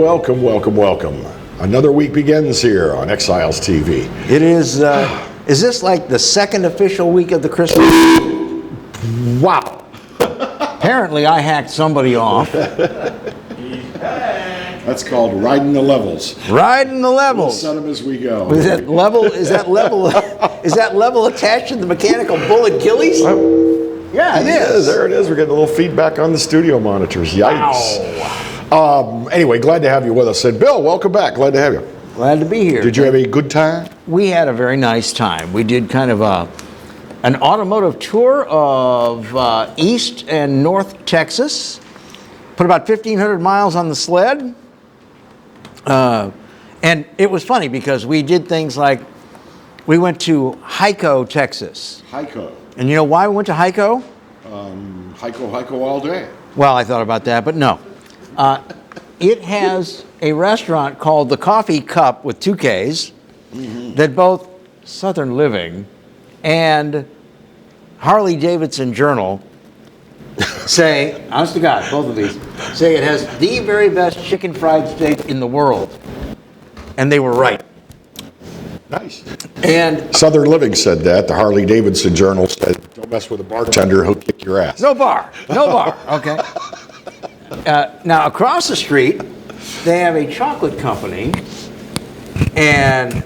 welcome, welcome, welcome. Another week begins here on Exiles TV. It is this like the second official week of the Christmas? Wow. Apparently I hacked somebody off. That's called riding the levels. Riding the levels. We'll set them as we go. Is that level attached to the mechanical bullet Gillies? Yeah, it is. There it is. We're getting a little feedback on the studio monitors. Yikes. Wow. Anyway, glad to have you with us. And Bill, welcome back. Glad to have you. Glad to be here. Did you have a good time? We had a very nice time. We did kind of an automotive tour of East and North Texas. Put about 1,500 miles on the sled. And it was funny because we did things like we went to Hico, Texas. Hico. And you know why we went to Hico? Hico all day. Well, I thought about that, but no. It has a restaurant called the Coffee Cup with 2 Ks that both Southern Living and Harley Davidson Journal say, honest to God, both of these, say it has the very best chicken fried steak in the world. And they were right. Nice. And Southern Living said that. The Harley Davidson Journal said, don't mess with a bartender, he'll kick your ass. No bar. Okay. Now, across the street, they have a chocolate company, and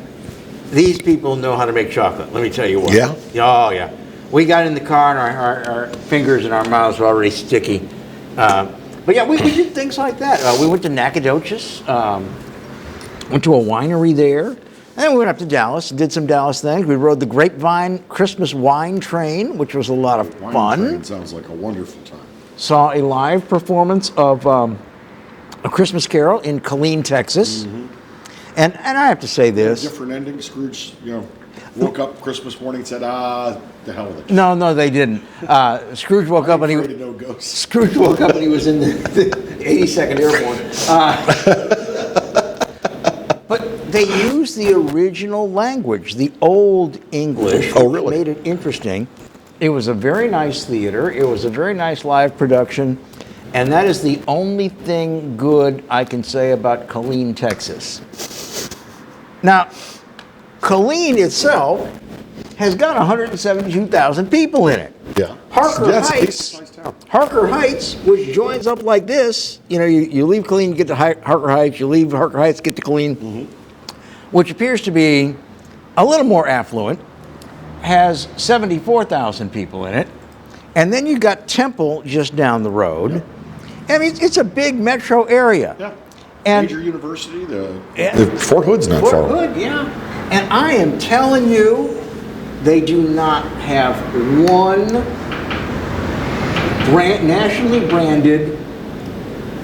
these people know how to make chocolate. Let me tell you what. Yeah? Oh, yeah. We got in the car, and our fingers and our mouths were already sticky. But yeah, we did things like that. We went to Nacogdoches, went to a winery there. And we went up to Dallas, did some Dallas things. We rode the Grapevine Christmas wine train, which was a lot of fun. Wine train sounds like a wonderful time. Saw a live performance of A Christmas Carol in Killeen, Texas. And I have to say this. Different ending. Scrooge, woke up Christmas morning and said, the hell with it. No, they didn't. Scrooge woke up and he no ghosts. Scrooge woke up and he was in the 82nd Airborne. But they used the original language, the Old English. Oh, really? Made it interesting. It was a very nice theater. It was a very nice live production. And that is the only thing good I can say about Killeen, Texas. Now, Killeen itself has got 172,000 people in it. Yeah. Harker That's Heights, a nice town. Harker Heights, which joins up like this. You leave Killeen, get to Harker Heights. You leave Harker Heights, get to Killeen, which appears to be a little more affluent, has 74,000 people in it. And then you got Temple just down the road. Yeah. I mean, it's a big metro area. Yeah. And major university, the Fort Hood's not far away. Fort Hood, yeah. And I am telling you, they do not have one nationally branded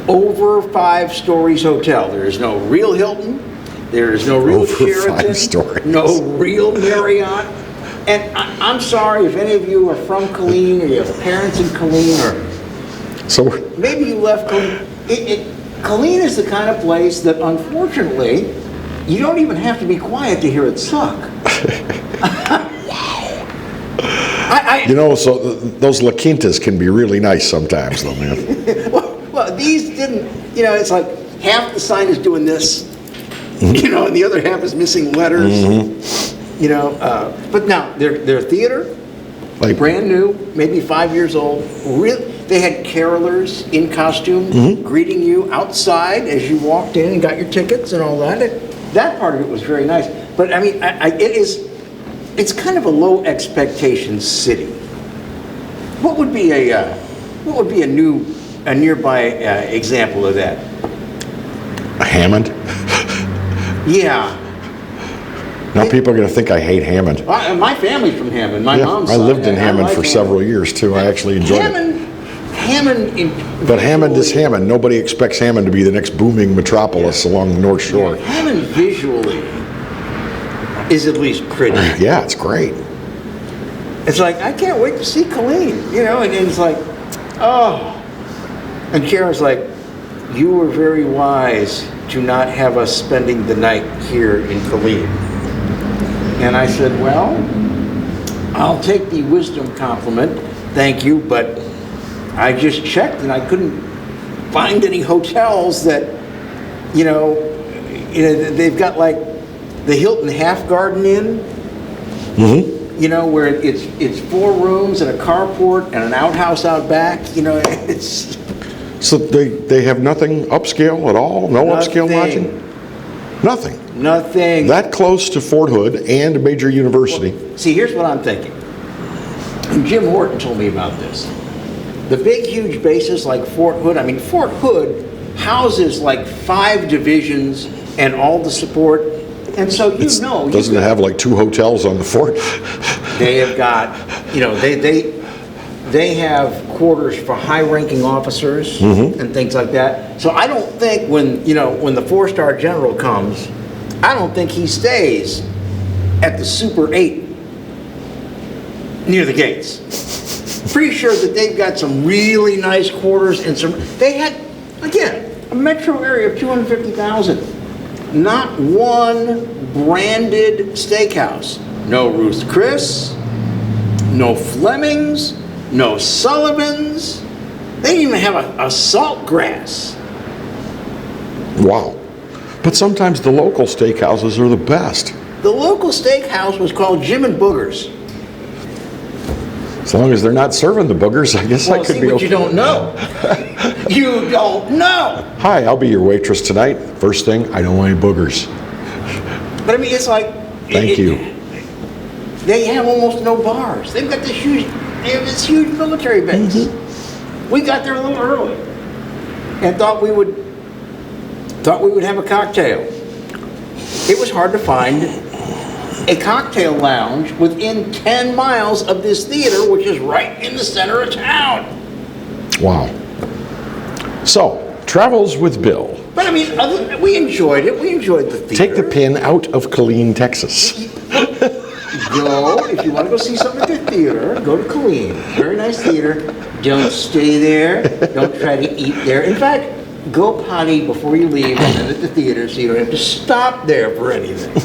over 5 stories hotel. There is no real Hilton. There is no real over Sheraton. 5 stories. No real Marriott. And I'm sorry if any of you are from Killeen or you have parents in Killeen or so maybe you left Killeen. Killeen is the kind of place that, unfortunately, you don't even have to be quiet to hear it suck. Wow. So those La Quintas can be really nice sometimes, though, man. well, these didn't, it's like half the sign is doing this, and the other half is missing letters. But now, their theater, like brand new, maybe 5 years old, they had carolers in costume greeting you outside as you walked in and got your tickets and all that. That part of it was very nice. But I mean, it's kind of a low expectation city. What would be a nearby example of that? A Hammond? Yeah. Now people are going to think I hate Hammond. My family's from Hammond. My mom's I lived in Hammond like for several years too. I actually enjoyed it. But Hammond is Hammond. Nobody expects Hammond to be the next booming metropolis along the North Shore. Yeah. Hammond visually is at least pretty. Yeah, it's great. It's like, I can't wait to see Killeen, and it's like, oh. And Karen's like, you were very wise to not have us spending the night here in Killeen. And I said, well, I'll take the wisdom compliment, thank you, but I just checked and I couldn't find any hotels that You know, they've got like the Hilton Half Garden Inn. You know, where it's 4 rooms and a carport and an outhouse out back. You know, it's. So they have nothing upscale at all? No upscale lodging? Nothing. Nothing. That close to Fort Hood and a major university. Well, see, here's what I'm thinking. And Jim Horton told me about this. The big, huge bases like Fort Hood, I mean, Fort Hood houses like 5 divisions and all the support. And so doesn't it have like 2 hotels on the fort? They have got, you know, they have quarters for high-ranking officers and things like that. So I don't think when the 4-star general comes, I don't think he stays at the Super 8 near the gates. Pretty sure that they've got some really nice quarters and they had, again, a metro area of 250,000. Not one branded steakhouse. No Ruth Chris, no Fleming's, no Sullivan's. They didn't even have a Saltgrass. Wow. But sometimes the local steakhouses are the best. The local steakhouse was called Jim and Boogers. As long as they're not serving the boogers, I guess I could be okay. You don't know. You don't know. Hi, I'll be your waitress tonight. First thing, I don't want any boogers. But I mean, it's like... Thank you. They have almost no bars. They have this huge military base. We got there a little early and thought we would have a cocktail. It was hard to find a cocktail lounge within 10 miles of this theater, which is right in the center of town. Wow. So, Travels with Bill. But I mean, we enjoyed it. We enjoyed the theater. Take the pin out of Killeen, Texas. If you want to go see something at the theater, go to Killeen. Very nice theater. Don't stay there. Don't try to eat there. In fact, go potty before you leave and then at the theater so you don't have to stop there for anything.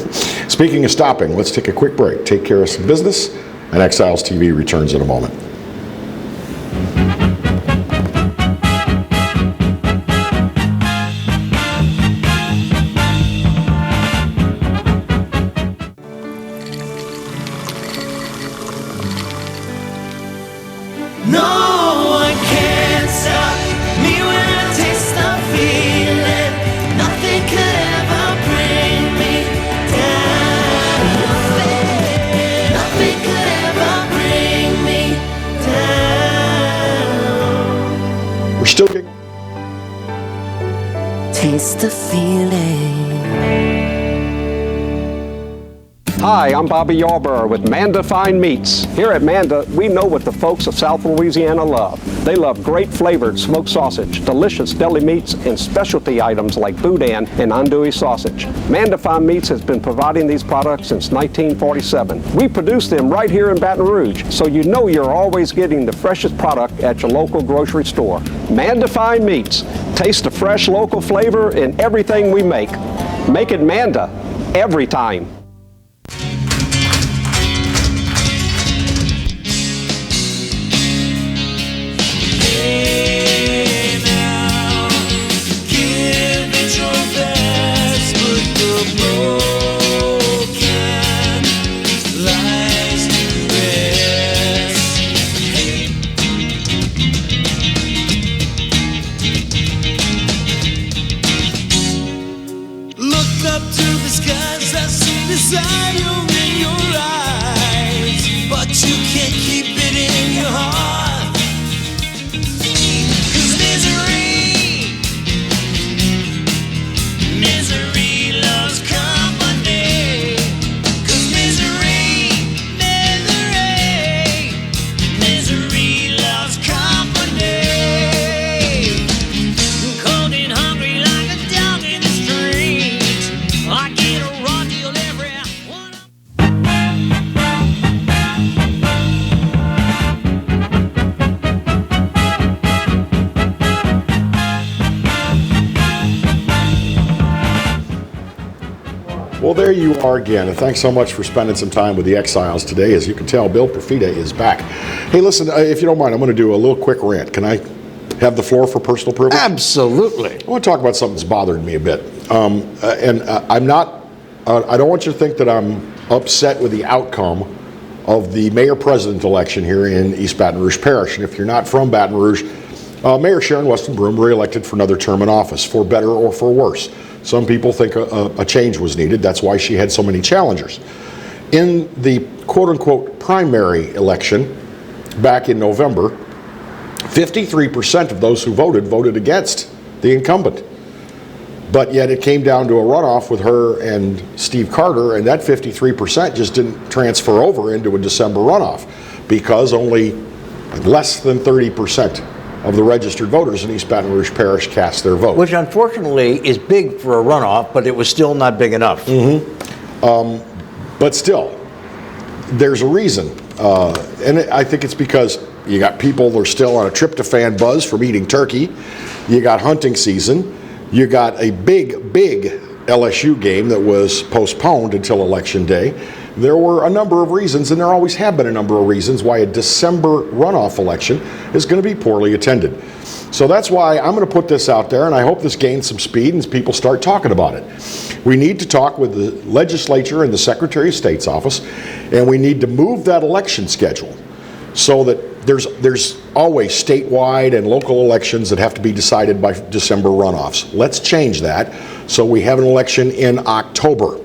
Speaking of stopping, let's take a quick break, take care of some business, and Exiles TV returns in a moment. Taste the feeling. Hi, I'm Bobby Yarborough with Manda Fine Meats. Here at Manda, we know what the folks of South Louisiana love. They love great flavored smoked sausage, delicious deli meats, and specialty items like boudin and andouille sausage. Manda Fine Meats has been providing these products since 1947. We produce them right here in Baton Rouge, so you know you're always getting the freshest product at your local grocery store. Manda Fine Meats. Taste the fresh local flavor in everything we make. Make it Manda every time. Well, there you are again, and thanks so much for spending some time with the Exiles today. As you can tell, Bill Perfida is back. Hey, listen, if you don't mind, I'm going to do a little quick rant. Can I have the floor for personal privilege? Absolutely. I want to talk about something that's bothered me a bit. I'm not, I don't want you to think that I'm upset with the outcome of the mayor-president election here in East Baton Rouge Parish. And if you're not from Baton Rouge, Mayor Sharon Weston Broom re-elected for another term in office, for better or for worse. Some people think a change was needed. That's why she had so many challengers. In the quote-unquote primary election back in November, 53% of those who voted against the incumbent. But yet it came down to a runoff with her and Steve Carter, and that 53% just didn't transfer over into a December runoff because only less than 30% of the registered voters in East Baton Rouge Parish cast their vote. Which unfortunately is big for a runoff, but it was still not big enough. But still, there's a reason. And I think it's because you got people that are still on a tryptophan buzz from eating turkey. You got hunting season. You got a big LSU game that was postponed until Election Day. There were a number of reasons, and there always have been a number of reasons, why a December runoff election is going to be poorly attended. So that's why I'm going to put this out there, and I hope this gains some speed and people start talking about it. We need to talk with the legislature and the Secretary of State's office, and we need to move that election schedule so that there's always statewide and local elections that have to be decided by December runoffs. Let's change that so we have an election in October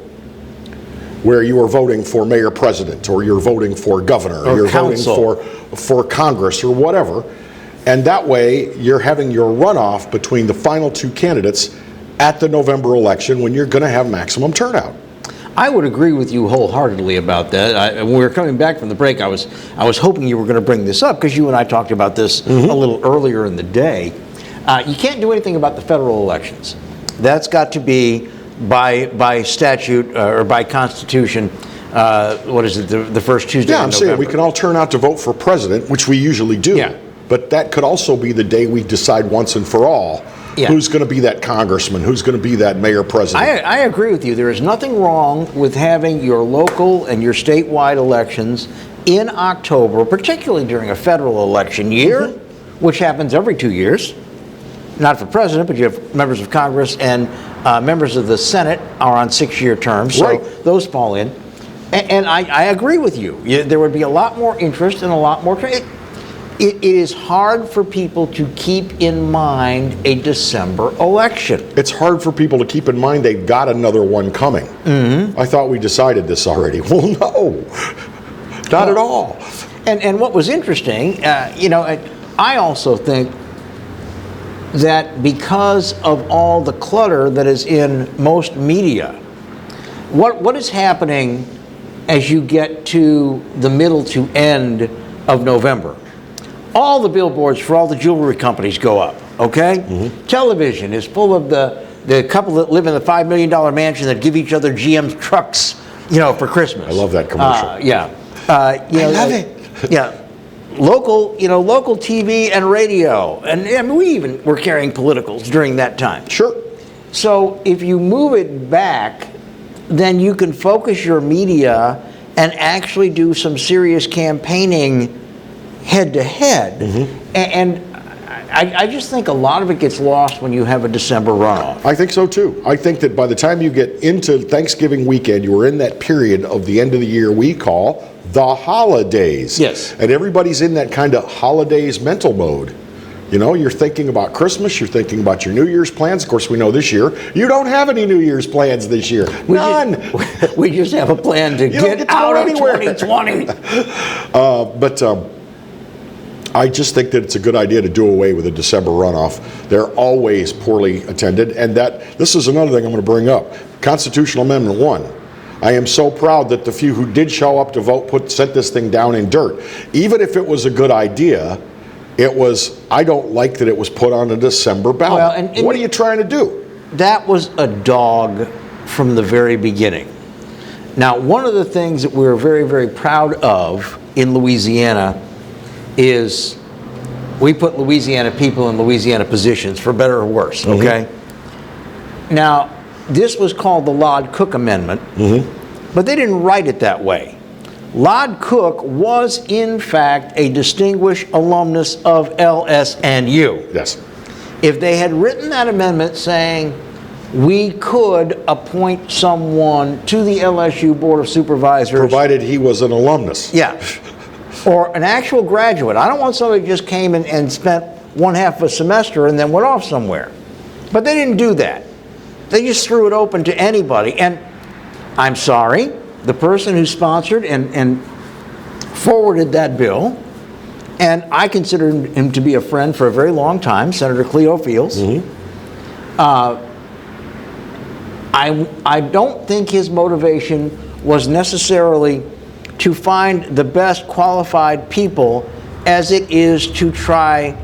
where you are voting for mayor president, or you're voting for governor, or you're council. voting for Congress or whatever. And that way you're having your runoff between the final two candidates at the November election when you're going to have maximum turnout. I would agree with you wholeheartedly about that. When we were coming back from the break, I was hoping you were going to bring this up because you and I talked about this a little earlier in the day. You can't do anything about the federal elections. That's got to be by statute or by Constitution. What is it? The first Tuesday. Yeah, I'm in November. saying we can all turn out to vote for president, which we usually do. Yeah. But that could also be the day we decide once and for all who's going to be that congressman, who's going to be that mayor president. I agree with you. There is nothing wrong with having your local and your statewide elections in October, particularly during a federal election year, which happens every 2 years. Not for president, but you have members of Congress and members of the Senate are on 6-year terms, so those fall in. And I agree with you. There would be a lot more interest and a lot more. It is hard for people to keep in mind a December election. It's hard for people to keep in mind they've got another one coming. I thought we decided this already. Well, no, not at all. And what was interesting, I also think that because of all the clutter that is in most media, what is happening as you get to the middle to end of November? All the billboards for all the jewelry companies go up, okay? Television is full of the couple that live in the $5 million mansion that give each other GM trucks, for Christmas. I love that commercial. I love it. Yeah. Local TV and radio. And we even were carrying politicals during that time. Sure. So if you move it back, then you can focus your media and actually do some serious campaigning head to head. And I just think a lot of it gets lost when you have a December runoff. I think so too. I think that by the time you get into Thanksgiving weekend, you are in that period of the end of the year we call the holidays. Yes. And everybody's in that kind of holidays mental mode. You're thinking about Christmas, you're thinking about your New Year's plans. Of course, we know this year, you don't have any New Year's plans this year. None. We just have a plan to get out of 2020. I just think that it's a good idea to do away with a December runoff. They're always poorly attended, and this is another thing I'm going to bring up. Constitutional Amendment 1. I am so proud that the few who did show up to vote sent this thing down in dirt. Even if it was a good idea, I don't like that it was put on a December ballot. Well, and what are you trying to do? That was a dog from the very beginning. Now, one of the things that we're very, very proud of in Louisiana is we put Louisiana people in Louisiana positions, for better or worse, okay? Now, this was called the Lod Cook Amendment, but they didn't write it that way. Lod Cook was, in fact, a distinguished alumnus of LSNU. Yes. If they had written that amendment saying, we could appoint someone to the LSU Board of Supervisors. Provided he was an alumnus. Yeah. Or an actual graduate. I don't want somebody who just came and spent one half of a semester and then went off somewhere. But they didn't do that. They just threw it open to anybody. And I'm sorry, the person who sponsored and forwarded that bill, and I consider him to be a friend for a very long time, Senator Cleo Fields. I don't think his motivation was necessarily to find the best qualified people as it is to try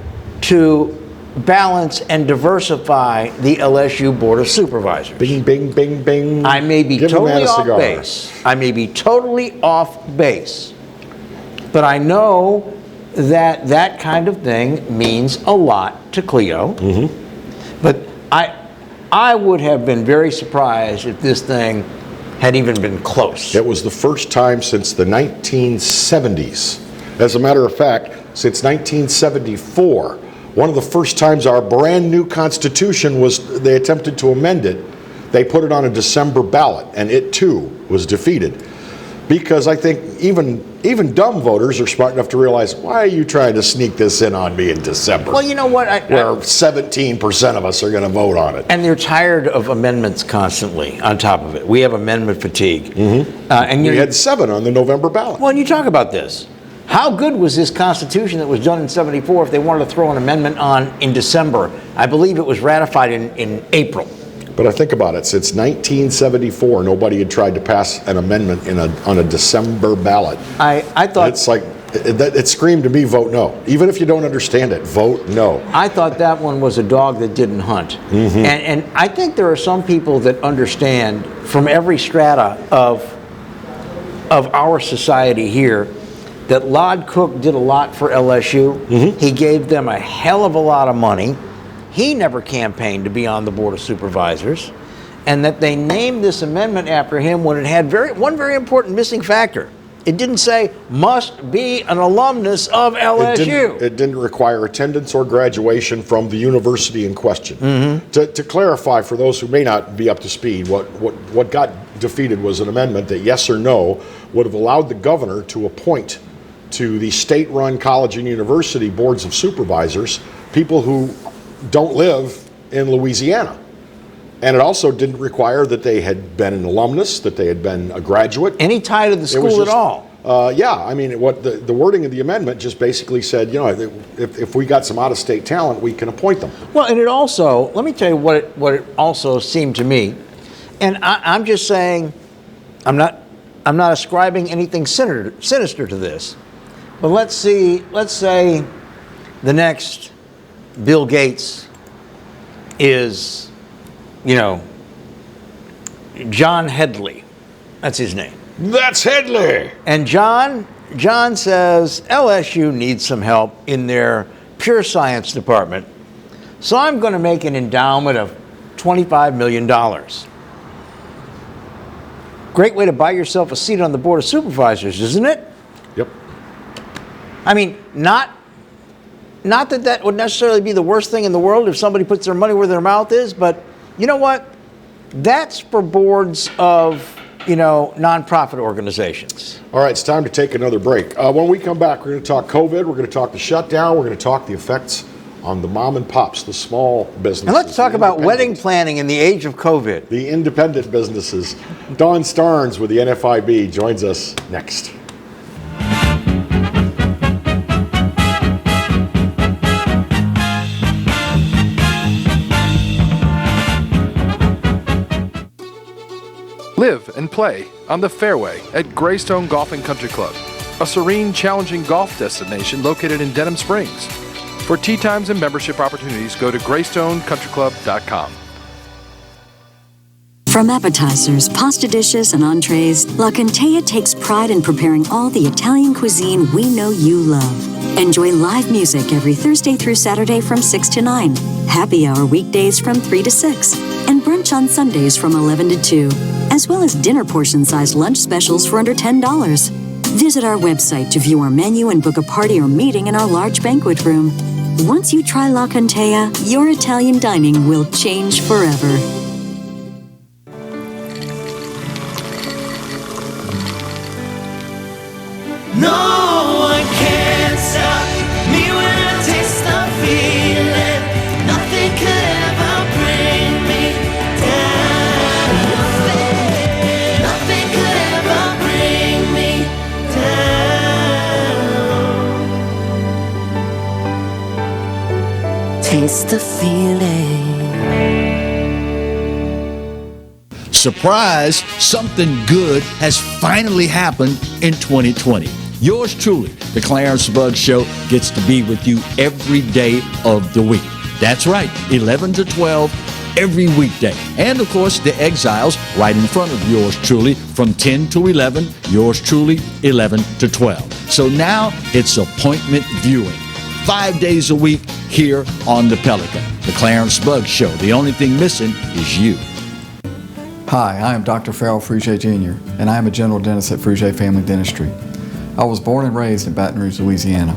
to balance and diversify the LSU Board of Supervisors. Bing, bing, bing, bing. I may be Give totally the man a off cigar. base. I may be totally off base. But I know that that kind of thing means a lot to Cleo. But I would have been very surprised if this thing had even been close. It was the first time since the 1970s. As a matter of fact, since 1974, one of the first times our brand new Constitution they attempted to amend it, they put it on a December ballot, and it too was defeated. Because I think even dumb voters are smart enough to realize, why are you trying to sneak this in on me in December? Well, you know what? Where 17% of us are going to vote on it. And they're tired of amendments constantly on top of it. We have amendment fatigue. And We had 7 on the November ballot. Well, you talk about this. How good was this Constitution that was done in '74 if they wanted to throw an amendment on in December? I believe it was ratified in April. But I think about it, since 1974, nobody had tried to pass an amendment on a December ballot. I thought It's like, it screamed to me, vote no. Even if you don't understand it, vote no. I thought that one was a dog that didn't hunt. And I think there are some people that understand from every strata of our society here that Lod Cook did a lot for LSU. He gave them a hell of a lot of money. He never campaigned to be on the Board of Supervisors, and that they named this amendment after him when it had one very important missing factor. It didn't say must be an alumnus of LSU. It didn't require attendance or graduation from the university in question. To clarify for those who may not be up to speed, what got defeated was an amendment that yes or no would have allowed the governor to appoint to the state-run college and university boards of supervisors people who don't live in Louisiana. And it also didn't require that they had been an alumnus, that they had been a graduate. Any tie to the school at all? Yeah, I mean, what the wording of the amendment just basically said, you know, if we got some out-of-state talent, we can appoint them. Well, and it also, let me tell you what it also seemed to me, and I'm just saying, I'm not ascribing anything sinister to this, but let's say the next Bill Gates is, you know, John Headley. That's his name. That's Headley. And John says LSU needs some help in their pure science department. So I'm going to make an endowment of $25 million. Great way to buy yourself a seat on the Board of Supervisors, isn't it? Yep. I mean, not that would necessarily be the worst thing in the world if somebody puts their money where their mouth is, but you know what? That's for boards of, you know, nonprofit organizations. All right, it's time to take another break. When we come back, we're going to talk COVID, we're going to talk the shutdown, we're going to talk the effects on the mom and pops, the small businesses. And let's talk about wedding planning in the age of COVID. The independent businesses. Don Starns with the N.F.I.B. joins us next. Live and play on the fairway at Greystone Golf and Country Club, a serene, challenging golf destination located in Denham Springs. For tee times and membership opportunities, go to GreystoneCountryClub.com. From appetizers, pasta dishes, and entrees, La Contea takes pride in preparing all the Italian cuisine we know you love. Enjoy live music every Thursday through Saturday from 6 to 9, happy hour weekdays from 3 to 6, and brunch on Sundays from 11 to 2, as well as dinner portion-sized lunch specials for under $10. Visit our website to view our menu and book a party or meeting in our large banquet room. Once you try La Contea, your Italian dining will change forever. taste the feeling. Surprise, something good has finally happened in 2020. Yours truly, the Clarence Bugg Show, gets to be with you every day of the week. That's right, 11 to 12 every weekday. And of course, the Exiles right in front of yours truly from 10 to 11, yours truly 11 to 12. So now it's appointment viewing. 5 days a week here on the Pelican. The Clarence Bugg Show. The only thing missing is you. Hi, I am Dr. Farrell Frugier Jr., and I am a general dentist at Frugier Family Dentistry. I was born and raised in Baton Rouge, Louisiana.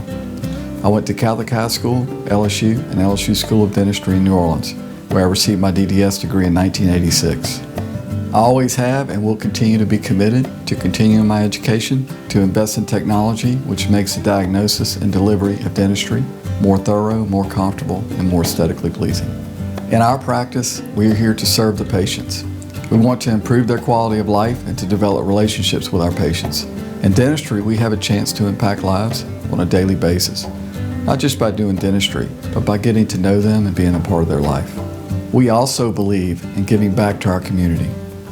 I went to Catholic High School, LSU, and LSU School of Dentistry in New Orleans, where I received my DDS degree in 1986. I always have and will continue to be committed to continuing my education, to invest in technology which makes the diagnosis and delivery of dentistry more thorough, more comfortable, and more aesthetically pleasing. In our practice, we are here to serve the patients. We want to improve their quality of life and to develop relationships with our patients. In dentistry, we have a chance to impact lives on a daily basis, not just by doing dentistry, but by getting to know them and being a part of their life. We also believe in giving back to our community.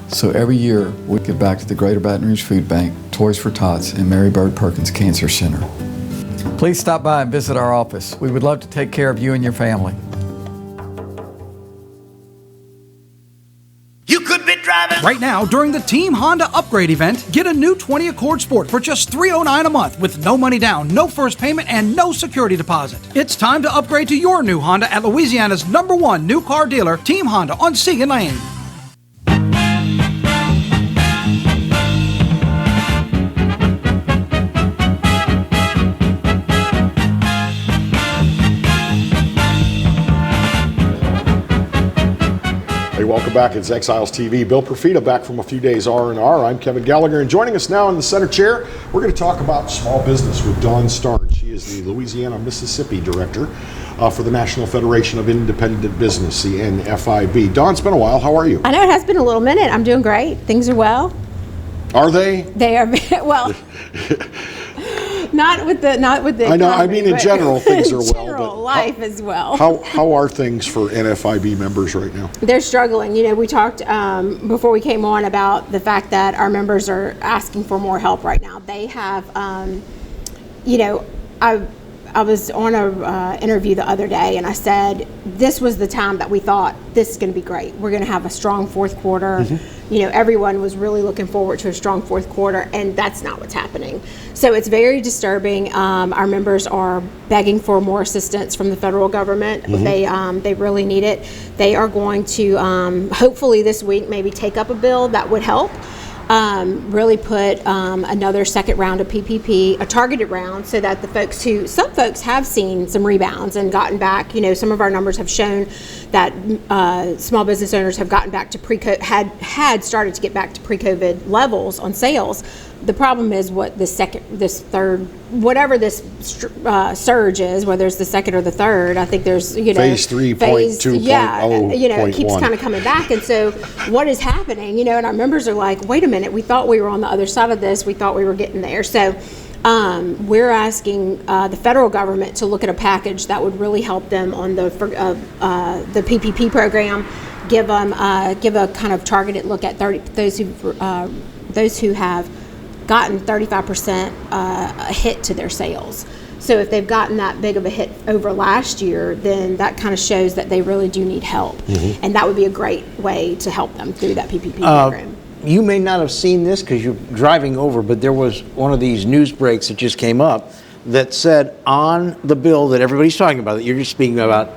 So every year, we give back to the Greater Baton Rouge Food Bank, Toys for Tots, and Mary Bird Perkins Cancer Center. Please stop by and visit our office. We would love to take care of you and your family. Right now, during the Team Honda Upgrade event, get a new 20 Accord Sport for just $309 a month with no money down, no first payment, and no security deposit. It's time to upgrade to your new Honda at Louisiana's #1 new car dealer, Team Honda on Segan Lane. Welcome back. It's Exiles TV. Bill Profita back from a few days R&R. I'm Kevin Gallagher, and joining us now in the center chair, we're going to talk about small business with Dawn Starns. She is the Louisiana, Mississippi director for the National Federation of Independent Business, the N.F.I.B. Dawn, it's been a while. How are you? I know it has been a little minute. I'm doing great. Things are well. Are they? They are well. Not with the. I know. I mean, in general, things are well. General life as well. How are things for N.F.I.B. members right now? They're struggling. You know, we talked before we came on about the fact that our members are asking for more help right now. They have, I was on a interview the other day, and I said this was the time that we thought this is going to be great. We're going to have a strong fourth quarter. Mm-hmm. You know, everyone was really looking forward to a strong fourth quarter, and that's not what's happening. So it's very disturbing. Our members are begging for more assistance from the federal government. Mm-hmm. They really need it. They are going to hopefully this week maybe take up a bill that would help. Really put another second round of PPP, a targeted round, so that some folks have seen some rebounds and gotten back. You know, some of our numbers have shown that small business owners have gotten back to had started to get back to pre-COVID levels on sales. The problem is whatever this surge is, whether it's the second or the third. I think there's phase 3.2. Yeah, it keeps kind of coming back, and so what is happening? And our members are like, wait a minute, we thought we were on the other side of this. We thought we were getting there. So we're asking the federal government to look at a package that would really help them on the PPP program. Give a kind of targeted look at those who have gotten 35% hit to their sales. So if they've gotten that big of a hit over last year, then that kind of shows that they really do need help. Mm-hmm. And that would be a great way to help them through that PPP program. You may not have seen this because you're driving over, but there was one of these news breaks that just came up that said on the bill that everybody's talking about, that you're just speaking about,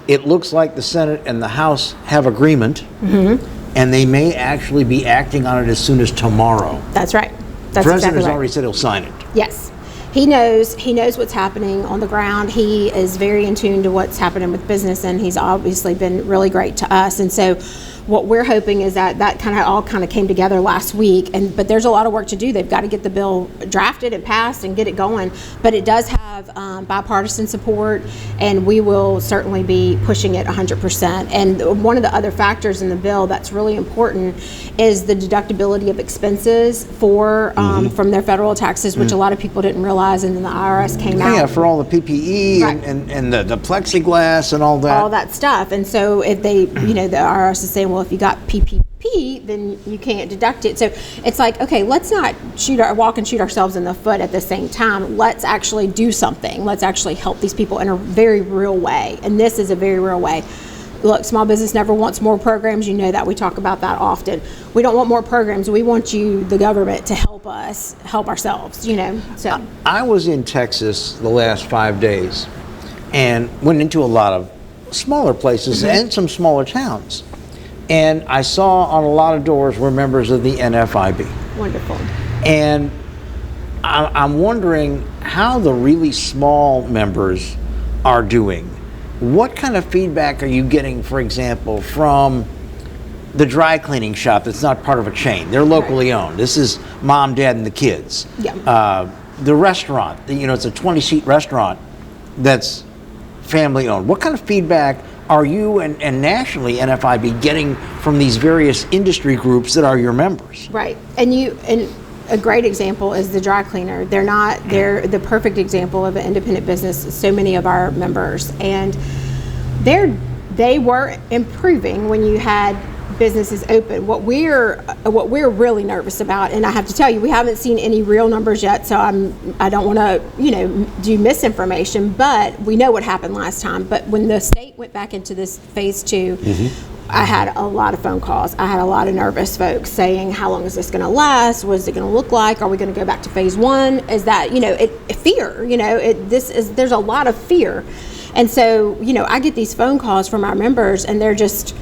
it looks like the Senate and the House have agreement, mm-hmm. and they may actually be acting on it as soon as tomorrow. That's right. The president has already said he'll sign it. Yes. He knows what's happening on the ground. He is very in tune to what's happening with business, and he's obviously been really great to us. And so what we're hoping is that kind of all came together last week, but there's a lot of work to do. They've got to get the bill drafted and passed and get it going, but it does have bipartisan support, and we will certainly be pushing it 100%. And one of the other factors in the bill that's really important is the deductibility of expenses for from their federal taxes, which a lot of people didn't realize, and then the IRS came out. Yeah, for all the PPE Right. and the plexiglass and all that. All that stuff. And so if they, the IRS is saying, well, if you got PPP, then you can't deduct it. So it's like, okay, let's not walk and shoot ourselves in the foot at the same time. Let's actually do something. Let's actually help these people in a very real way. And this is a very real way. Look, small business never wants more programs. You know that. We talk about that often. We don't want more programs. We want you, the government, to help us help ourselves, So I was in Texas the last 5 days and went into a lot of smaller places and some smaller towns. And I saw on a lot of doors were members of the N.F.I.B. Wonderful. And I'm wondering how the really small members are doing. What kind of feedback are you getting, for example, from the dry cleaning shop that's not part of a chain? They're locally owned. This is mom, dad, and the kids. Yeah. The restaurant, it's a 20-seat restaurant that's family owned. What kind of feedback are you and nationally N.F.I.B. getting from these various industry groups that are your members? Right. And a great example is the dry cleaner. They're the perfect example of an independent business, so many of our members. And they were improving when you had businesses open. What we're really nervous about, and I have to tell you, we haven't seen any real numbers yet, so I don't want to do misinformation, but we know what happened last time. But when the state went back into this phase 2, I had a lot of phone calls. I had a lot of nervous folks saying, how long is this going to last? What is it going to look like? Are we going to go back to phase 1? Is that, fear, there's a lot of fear. And so, I get these phone calls from our members, and they're just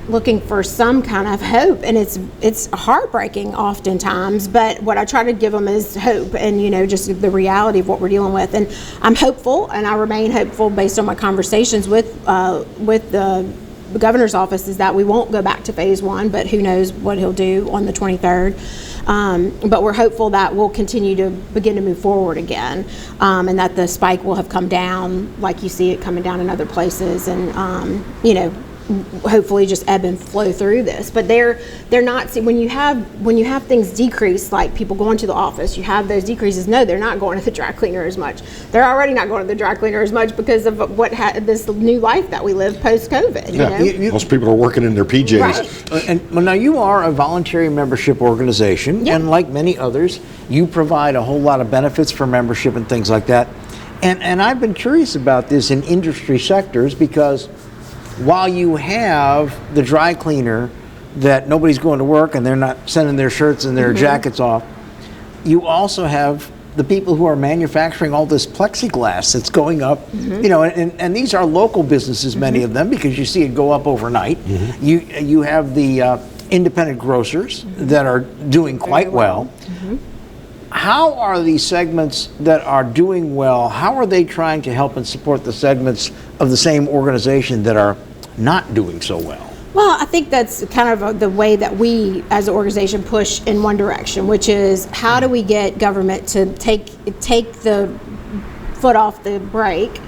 looking for some kind of hope, and it's heartbreaking oftentimes, but what I try to give them is hope and just the reality of what we're dealing with. And I'm hopeful, and I remain hopeful based on my conversations with the governor's office, is that we won't go back to phase 1, but who knows what he'll do on the 23rd. But we're hopeful that we'll continue to begin to move forward again, and that the spike will have come down like you see it coming down in other places, and hopefully just ebb and flow through this. But they're not, see, when you have things decrease, like people going to the office, you have those decreases. No, they're not going to the dry cleaner as much. They're already not going to the dry cleaner as much because of this new life that we live post-COVID. Most people are working in their PJs. Right. Now you are a voluntary membership organization, and like many others, you provide a whole lot of benefits for membership and things like that. And I've been curious about this in industry sectors, because while you have the dry cleaner that nobody's going to work and they're not sending their shirts and their jackets off, you also have the people who are manufacturing all this plexiglass that's going up, and these are local businesses, many of them, because you see it go up overnight. You have the independent grocers that are doing quite well. How are these segments that are doing well, how are they trying to help and support the segments of the same organization that are not doing so well? Well, I think that's kind of the way that we as an organization push in one direction, which is how do we get government to take the foot off the brake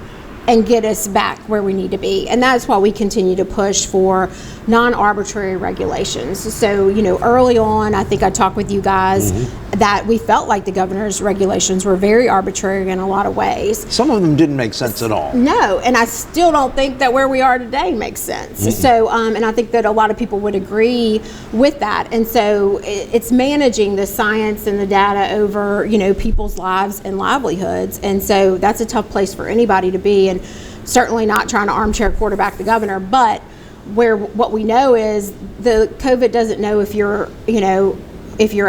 and get us back where we need to be. And that's why we continue to push for non-arbitrary regulations. So, early on, I think I talked with you guys that we felt like the governor's regulations were very arbitrary in a lot of ways. Some of them didn't make sense at all. No, and I still don't think that where we are today makes sense. So, and I think that a lot of people would agree with that. And so it's managing the science and the data over, people's lives and livelihoods. And so that's a tough place for anybody to be, and certainly not trying to armchair quarterback the governor, but what we know is the COVID doesn't know if you're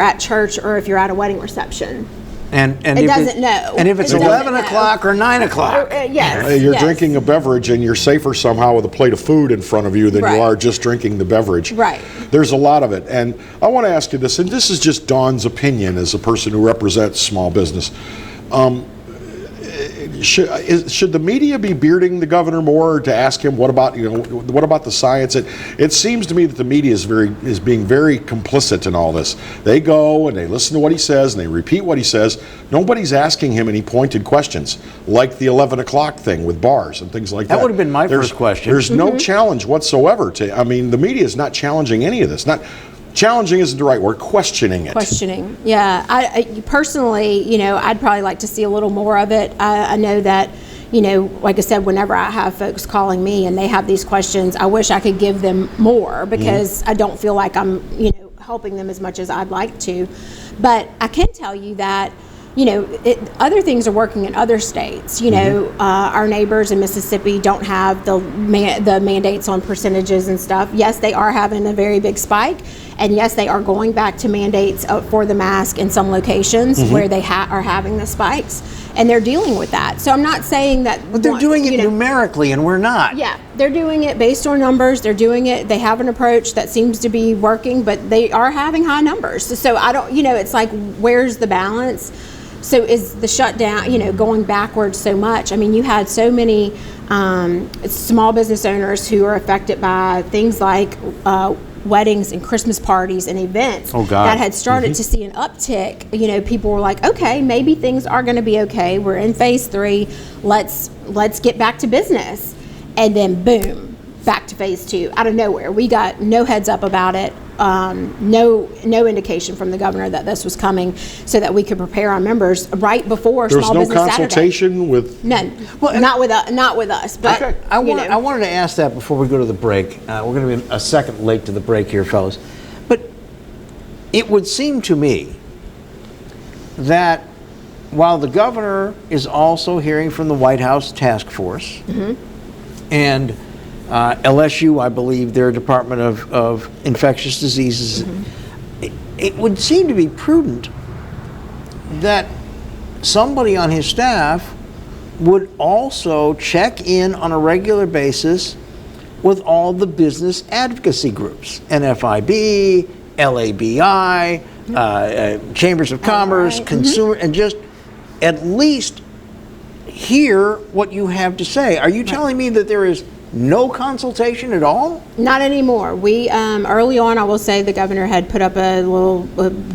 at church or if you're at a wedding reception. And it doesn't know. And if it's 11 o'clock or 9 o'clock. You're drinking a beverage, and you're safer somehow with a plate of food in front of you than you are just drinking the beverage. Right. There's a lot of it. And I want to ask you this, and this is just Dawn's opinion as a person who represents small business. should the media be bearding the governor more to ask him what about the science? It seems to me that the media is being very complicit in all this. They go and they listen to what he says and they repeat what he says. Nobody's asking him any pointed questions like the 11 o'clock thing with bars and things like that. That would have been my first question. There's no challenge whatsoever the media is not challenging any of this. Not challenging isn't the right word. Questioning it. Questioning, yeah. I personally, I'd probably like to see a little more of it. I know that, like I said, whenever I have folks calling me and they have these questions, I wish I could give them more because I don't feel like I'm, helping them as much as I'd like to. But I can tell you that, other things are working in other states. Our neighbors in Mississippi don't have the mandates on percentages and stuff. Yes, they are having a very big spike, and yes, they are going back to mandates for the mask in some locations where they are having the spikes, and they're dealing with that. So I'm not saying that. But they're doing it numerically, and we're not. Yeah, they're doing it based on numbers. They're doing it. They have an approach that seems to be working, but they are having high numbers. So I don't. It's like, where's the balance? So is the shutdown, going backwards so much? I mean, you had so many small business owners who are affected by things like weddings and Christmas parties and events that had started to see an uptick. People were like, okay, maybe things are going to be okay. We're in phase 3. Let's get back to business. And then boom, back to phase 2 out of nowhere. We got no heads up about it. No indication from the governor that this was coming, so that we could prepare our members right before Small Business Saturday. There was no consultation with none. Well, not with us. But okay. I wanted to ask that before we go to the break. We're going to be a second late to the break here, fellas. But it would seem to me that while the governor is also hearing from the White House task force and LSU, I believe, their Department of Infectious Diseases, it would seem to be prudent that somebody on his staff would also check in on a regular basis with all the business advocacy groups, N.F.I.B, LABI, Chambers of Commerce, Consumer, and just at least hear what you have to say. Are you telling me that there is no consultation at all? Not anymore. We early on, I will say, the governor had put up a little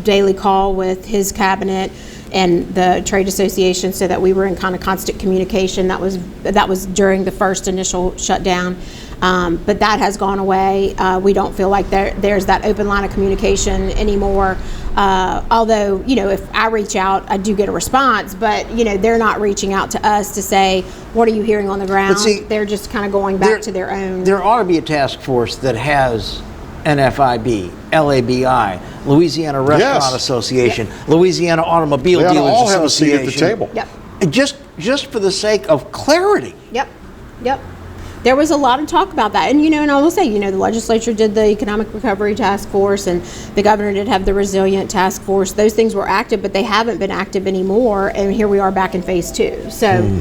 daily call with his cabinet and the trade association, so that we were in kind of constant communication. That was during the first initial shutdown, but that has gone away. We don't feel like there's that open line of communication anymore. Although, if I reach out, I do get a response, but they're not reaching out to us to say, what are you hearing on the ground? See, they're just kind of going back to their own. There ought to be a task force that has N.F.I.B, LABI, Louisiana Restaurant Association, Louisiana Automobile Dealers all Association. have a seat at the table. Yep. Just for the sake of clarity. Yep. There was a lot of talk about that. And, and I will say, the legislature did the Economic Recovery Task Force, and the governor did have the Resilient Task Force. Those things were active, but they haven't been active anymore. And here we are back in phase 2. So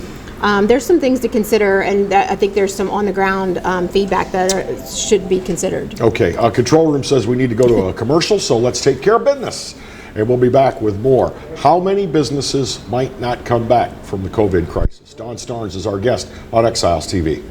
there's some things to consider, and I think there's some on-the-ground feedback that should be considered. Okay. Control room says we need to go to a commercial, so let's take care of business. And we'll be back with more. How many businesses might not come back from the COVID crisis? Don Starns is our guest on Exiles TV.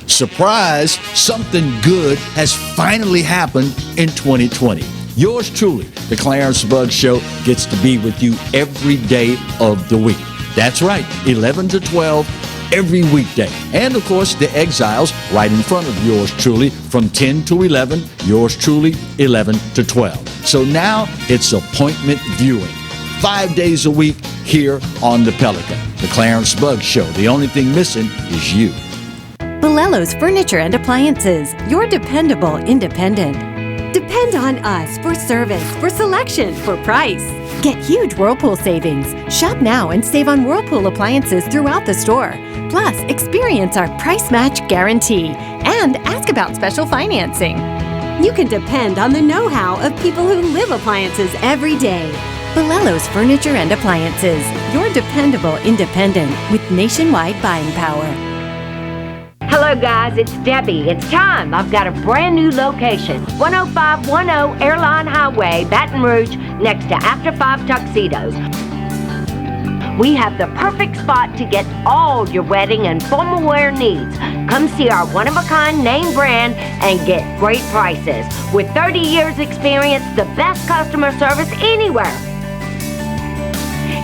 Surprise, something good has finally happened in 2020. Yours truly, the Clarence Bugg Show, gets to be with you every day of the week. That's right, 11 to 12 every weekday. And of course, the Exiles right in front of yours truly from 10 to 11, yours truly 11 to 12. So now it's appointment viewing. 5 days a week here on the Pelican. The Clarence Bugg Show. The only thing missing is you. Bolello's Furniture and Appliances, your dependable independent. Depend on us for service, for selection, for price. Get huge Whirlpool savings. Shop now and save on Whirlpool appliances throughout the store. Plus, experience our price match guarantee and ask about special financing. You can depend on the know-how of people who live appliances every day. Bolello's Furniture and Appliances, your dependable independent with nationwide buying power. Hello guys, it's Debbie. It's time. I've got a brand new location. 10510 Airline Highway, Baton Rouge, next to After 5 Tuxedos. We have the perfect spot to get all your wedding and formal wear needs. Come see our one-of-a-kind name brand and get great prices. With 30 years experience, the best customer service anywhere.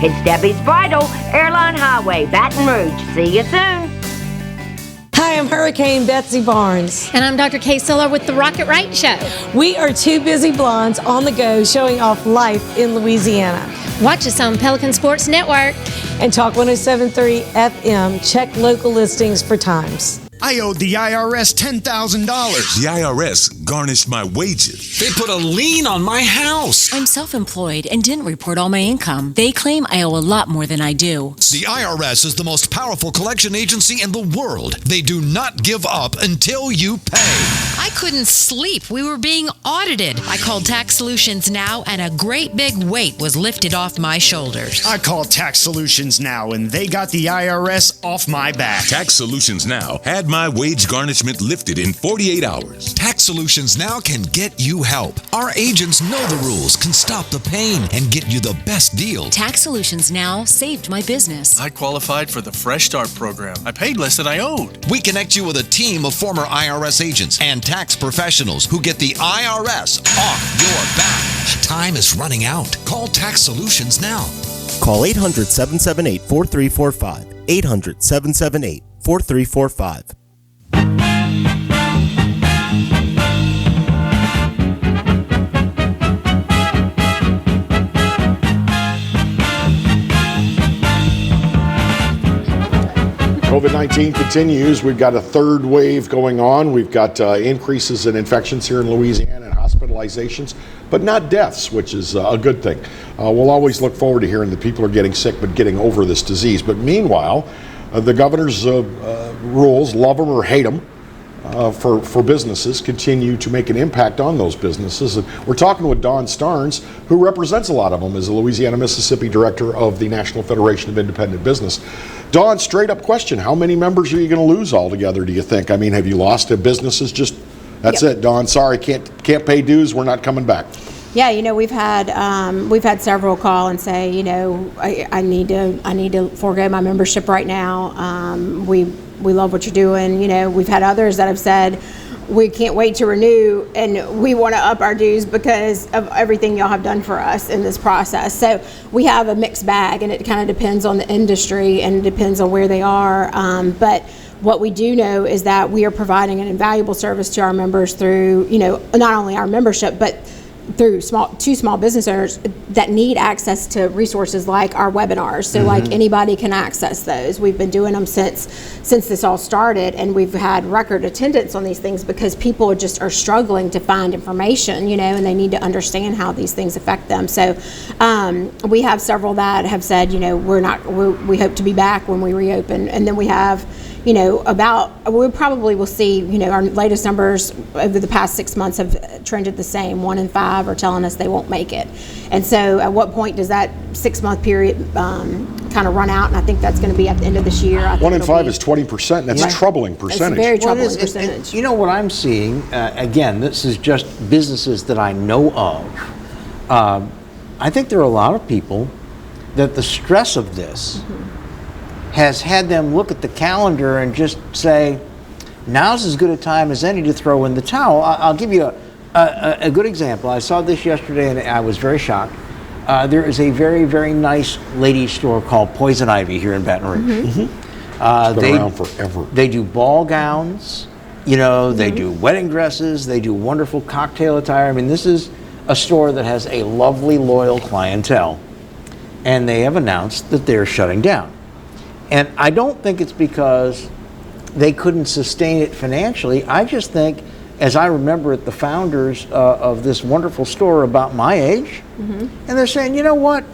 It's Debbie's Bridal, Airline Highway, Baton Rouge. See you soon. Hi, I'm Hurricane Betsy Barnes. And I'm Dr. Kay Siller with the Rocket Right Show. We are two busy blondes on the go showing off life in Louisiana. Watch us on Pelican Sports Network. And Talk 107.3 FM. Check local listings for times. I owed the IRS $10,000. The IRS garnished my wages. They put a lien on my house. I'm self-employed and didn't report all my income. They claim I owe a lot more than I do. The IRS is the most powerful collection agency in the world. They do not give up until you pay. I couldn't sleep. We were being audited. I called Tax Solutions Now, and a great big weight was lifted off my shoulders. I called Tax Solutions Now, and they got the IRS off my back. Tax Solutions Now had my wage garnishment lifted in 48 hours. Tax Solutions Now can get you help. Our agents know the rules, can stop the pain, and get you the best deal. Tax Solutions Now saved my business. I qualified for the Fresh Start program. I paid less than I owed. We connect you with a team of former IRS agents and tax professionals who get the IRS off your back. Time is running out. Call Tax Solutions now. Call 800-778-4345. 800-778-4345. COVID-19 continues. We've got a third wave going on. We've got increases in infections here in Louisiana and hospitalizations, but not deaths, which is a good thing. We'll always look forward to hearing that people are getting sick but getting over this disease. But meanwhile, the governor's rules, love them or hate them, for businesses continue to make an impact on those businesses. And we're talking with Dawn Starns, who represents a lot of them as the Louisiana-Mississippi director of the National Federation of Independent Business. Dawn, straight up question, how many members are you going to lose altogether, do you think? I mean, have you lost to businesses? Just, that's it, Dawn, sorry, can't pay dues, we're not coming back. Yeah, we've had several call and say, I need to forego my membership right now. We love what you're doing. We've had others that have said, we can't wait to renew and we want to up our dues because of everything y'all have done for us in this process. So we have a mixed bag, and it kind of depends on the industry and it depends on where they are. But what we do know is that we are providing an invaluable service to our members through, not only our membership, but through two small business owners that need access to resources like our webinars. So like anybody can access those. We've been doing them since this all started, and we've had record attendance on these things because people are struggling to find information, and they need to understand how these things affect them. So we have several that have said, we hope to be back when we reopen. And then we have, we probably will see, our latest numbers over the past 6 months have trended the same. 1 in 5 are telling us they won't make it. And so at what point does that 6-month period kind of run out? And I think that's going to be at the end of this year. 1 in 5 is 20%, and that's a troubling percentage. It's a very troubling percentage. You know what I'm seeing, again, this is just businesses that I know of. I think there are a lot of people that the stress of this has had them look at the calendar and just say, now's as good a time as any to throw in the towel. I'll give you a good example. I saw this yesterday and I was very shocked. There is a very, very nice ladies store called Poison Ivy here in Baton Rouge. It's been around forever. They do ball gowns, they do wedding dresses, they do wonderful cocktail attire. I mean, this is a store that has a lovely, loyal clientele. And they have announced that they're shutting down. And I don't think it's because they couldn't sustain it financially. I just think, as I remember it, the founders of this wonderful store about my age, and they're saying, you know what?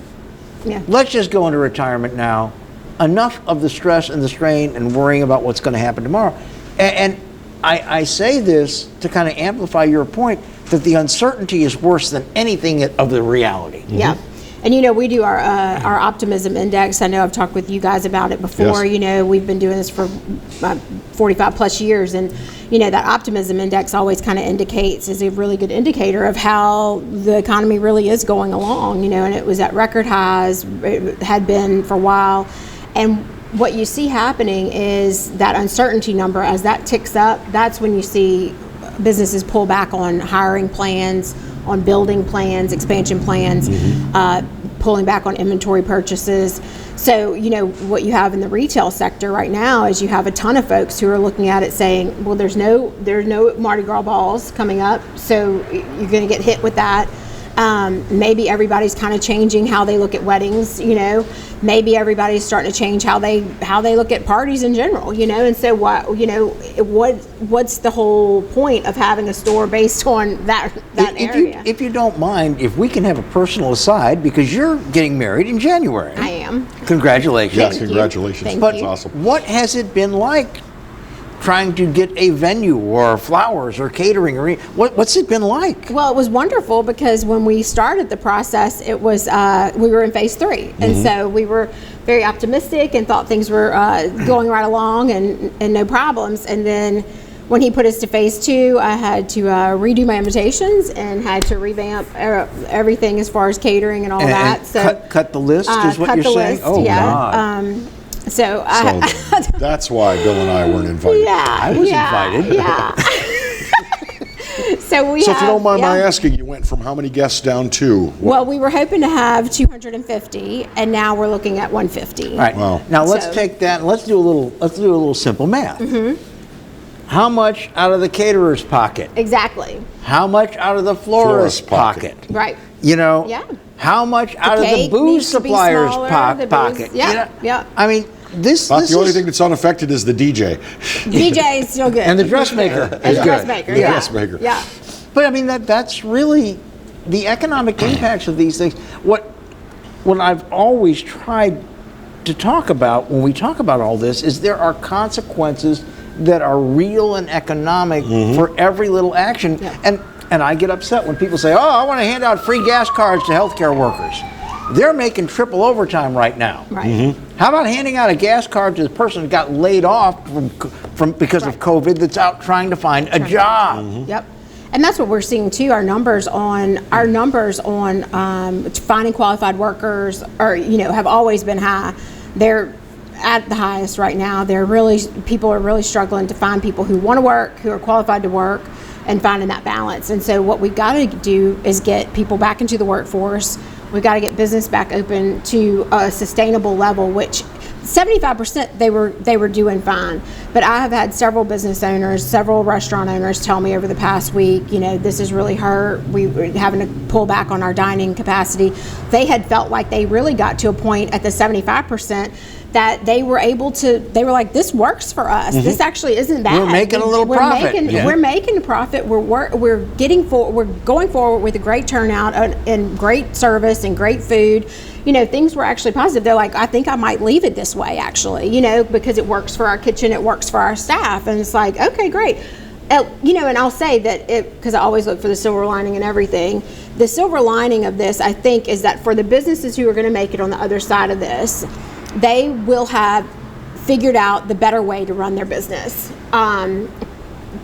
Yeah. Let's just go into retirement now. Enough of the stress and the strain and worrying about what's going to happen tomorrow. And I say this to kind of amplify your point that the uncertainty is worse than anything of the reality. Yeah. And we do our optimism index. I know I've talked with you guys about it before. Yes. We've been doing this for 45 plus years, and that optimism index always kind of is a really good indicator of how the economy really is going along. And it was at record highs. It had been for a while, and what you see happening is that uncertainty number, as that ticks up, that's when you see businesses pull back on hiring plans, on building plans, expansion plans, pulling back on inventory purchases. So, what you have in the retail sector right now is you have a ton of folks who are looking at it saying, well, there's no Mardi Gras balls coming up, so you're going to get hit with that. Maybe everybody's kind of changing how they look at weddings, maybe everybody's starting to change how they look at parties in general, and so what's the whole point of having a store based on that area? If you don't mind, if we can have a personal aside, because you're getting married in January. I am. Congratulations. Yes, congratulations. That's awesome. What has it been like trying to get a venue or flowers or catering, or what's it been like? Well, it was wonderful because when we started the process, it was we were in phase 3, and so we were very optimistic and thought things were going right along and no problems. And then when he put us to phase 2, I had to redo my invitations and had to revamp everything as far as catering and all that. So cut the list is what you're saying? Oh, yeah. God. So that's why Bill and I weren't invited. Yeah, I was invited. Yeah. So if you don't mind my asking, you went from how many guests down to? Well, we were hoping to have 250, and now we're looking at 150. All right. Wow. Now let's take that and let's do a little simple math. How much out of the caterer's pocket? Exactly. How much out of the florist's pocket? Right. Yeah. How much out of the booze supplier's pocket? Yeah. I mean, this the only thing that's unaffected is the DJ. DJ is still good. And the dressmaker is good. Dressmaker. Yeah. But I mean, that's really the economic impacts of these things. What I've always tried to talk about when we talk about all this is there are consequences that are real and economic for every little action. Yeah. And I get upset when people say, I want to hand out free gas cards to healthcare workers. They're making triple overtime right now. Right. How about handing out a gas card to the person who got laid off from because of COVID that's out trying to find a job? Yep. And that's what we're seeing too. Our numbers on finding qualified workers have always been high. They're at the highest right now. People are really struggling to find people who want to work, who are qualified to work, and finding that balance. And so what we've got to do is get people back into the workforce. We've got to get business back open to a sustainable level, which 75% they were doing fine. But I have had several business owners, several restaurant owners tell me over the past week, this has really hurt. We were having to pull back on our dining capacity. They had felt like they really got to a point at the 75% that they were like, this works for us. This actually isn't bad. We're making a little profit. We're making a profit. We're going forward with a great turnout and great service and great food. Things were actually positive. They're like, I think I might leave it this way actually, because it works for our kitchen, it works for our staff. And it's like, okay, great. And I'll say that because I always look for the silver lining in everything. The silver lining of this, I think, is that for the businesses who are going to make it on the other side of this, they will have figured out the better way to run their business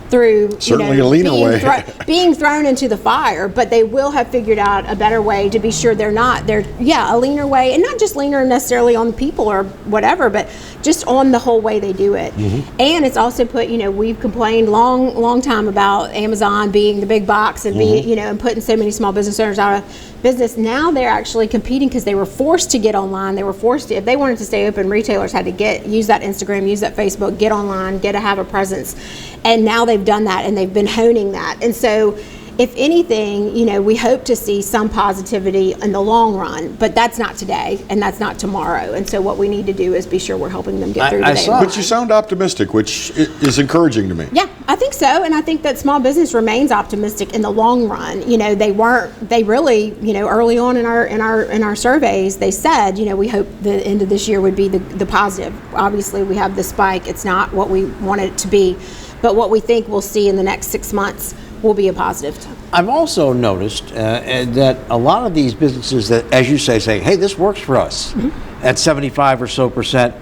through certainly a leaner way being thrown into the fire, but they will have figured out a better way to be sure they're a leaner way, and not just leaner necessarily on people or whatever, but just on the whole way they do it. And it's also put, we've complained long time about Amazon being the big box and and putting so many small business owners out of business. Now they're actually competing because they were forced to get online. They were forced to, if they wanted to stay open, retailers had to use that Instagram, use that Facebook, get online, have a presence. And now they've done that and they've been honing that. And so if anything, we hope to see some positivity in the long run, but that's not today and that's not tomorrow. And so what we need to do is be sure we're helping them get through today. But you sound optimistic, which is encouraging to me. Yeah, I think so. And I think that small business remains optimistic in the long run. They really, early on in our surveys, they said, we hope the end of this year would be the positive. Obviously we have the spike. It's not what we want it to be. But what we think we'll see in the next 6 months will be a positive. I've also noticed that a lot of these businesses that, as you say, hey, this works for us at 75 or so percent,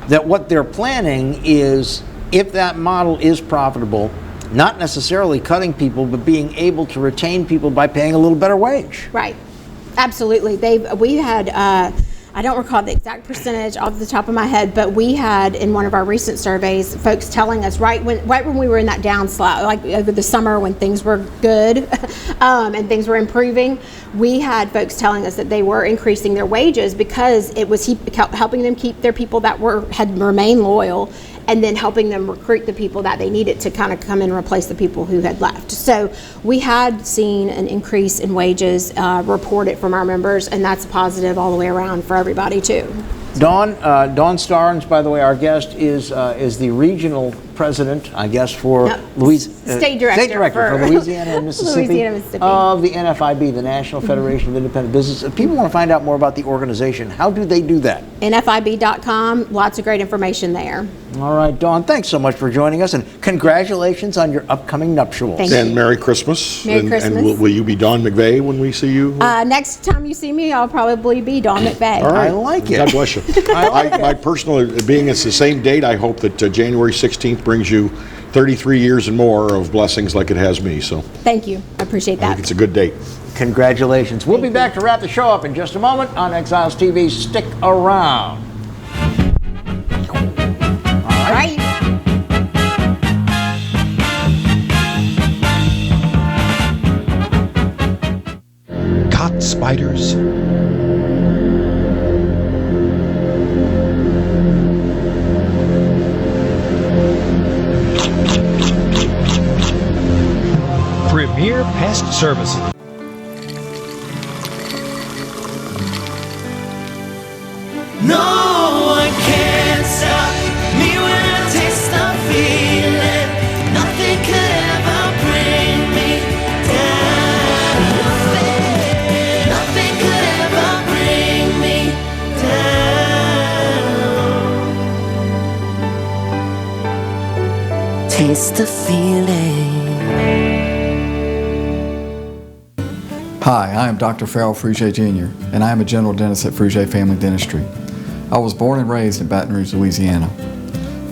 that what they're planning is, if that model is profitable, not necessarily cutting people, but being able to retain people by paying a little better wage. Right. Absolutely. We had, I don't recall the exact percentage off the top of my head, but we had in one of our recent surveys, folks telling us right when we were in that downslide, like over the summer when things were good and things were improving, we had folks telling us that they were increasing their wages because it was helping them keep their people that had remained loyal, and then helping them recruit the people that they needed to kind of come in and replace the people who had left. So we had seen an increase in wages reported from our members, and that's positive all the way around for everybody too. Dawn Starns, by the way, our guest is the regional president, I guess, for State Director for Louisiana and Mississippi, of the N.F.I.B, the National Federation of Independent Business. If people want to find out more about the organization, how do they do that? N.F.I.B.com, lots of great information there. All right, Dawn, thanks so much for joining us, and congratulations on your upcoming nuptials. Thank you. And Merry Christmas. Merry Christmas. And will you be Dawn McVeigh when we see you? Next time you see me, I'll probably be Dawn McVeigh. All right. I like it. God bless you. My personal, being it's the same date, I hope that January 16th brings you 33 years and more of blessings like it has me. So thank you. I appreciate that. I think it's a good date. Congratulations. We'll be back to wrap the show up in just a moment on Exiles TV. Stick around. All right. Caught spiders? Premier Pest Services. No one can stop me when I taste the feeling. Nothing could ever bring me down. Nothing could ever bring me down. Taste the feeling. Hi, I am Dr. Farrell Frugier Jr., and I am a general dentist at Frugier Family Dentistry. I was born and raised in Baton Rouge, Louisiana.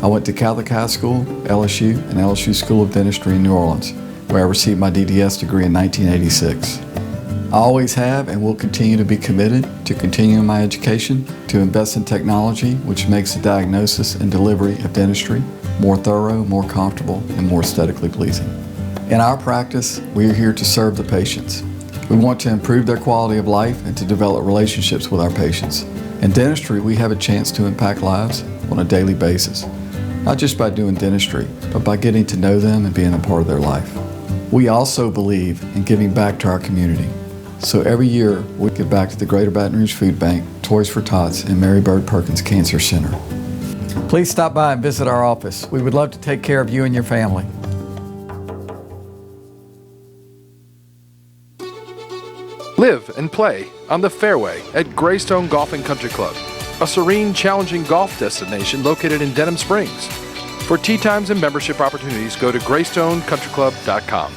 I went to Catholic High School, LSU, and LSU School of Dentistry in New Orleans, where I received my DDS degree in 1986. I always have and will continue to be committed to continuing my education, to invest in technology which makes the diagnosis and delivery of dentistry more thorough, more comfortable, and more aesthetically pleasing. In our practice, we are here to serve the patients. We want to improve their quality of life and to develop relationships with our patients. In dentistry, we have a chance to impact lives on a daily basis, not just by doing dentistry, but by getting to know them and being a part of their life. We also believe in giving back to our community. So every year, we give back to the Greater Baton Rouge Food Bank, Toys for Tots, and Mary Bird Perkins Cancer Center. Please stop by and visit our office. We would love to take care of you and your family. Live and play on the fairway at Greystone Golf and Country Club, a serene, challenging golf destination located in Denham Springs. For tee times and membership opportunities, go to greystonecountryclub.com.